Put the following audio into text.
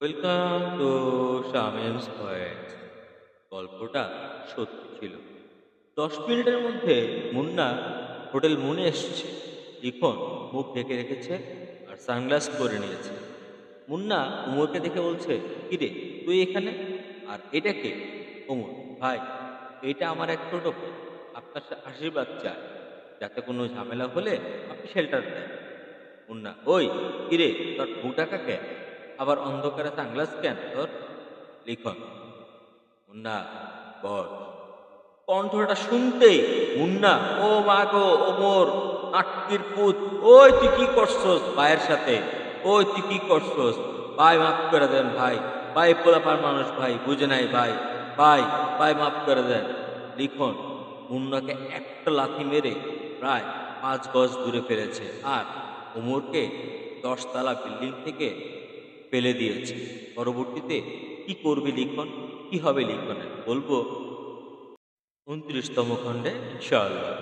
Welcome to Shamims point. গল্পটা সত্যি ছিল। 10 মিনিটের মধ্যে মুন্না হোটেল মুনে এসছে। লিখন মুখ ঢেকে রেখেছে আর সানগ্লাস পরে নিয়েছে। মুন্না উমরকে দেখে বলছে, কিরে তুই এখানে? আর এটা কে? উমর, ভাই এটা আমার এক ছোট ভাই। আপনার আশীর্বাদ চায়, যাতে কোনো ঝামেলা হলে আপনি শেল্টার দেন। মুন্না, ওই কিরে, তোর মুখ ঢাকা কেন? আবার অন্ধকারে সানগ্লাস কেন তোর? লিখন, মুন্না বস। কণ্ঠটা শুনতেই মুন্না, ও মা গো ওমর, আটকির পুত, ওই তুই কি করছস ভাইয়ের সাথে? ওই তুই কি করছস? ভাই মাফ করে দেন ভাই। ভাই পোলাপার মানুষ ভাই, বুঝে নাই ভাই। ভাই, ভাই মাফ করে দেন। লিখন মুন্নাকে একটা লাথি মেরে প্রায় 5 গজ দূরে ফেলেছে আর ওমরকে 10 তলা বিল্ডিং থেকে ফেলে দিয়েছে। পরবর্তীতে কি করবে লিখন? কি হবে লিখনের বলবো 29তম খণ্ডে ইনশাআল্লাহ।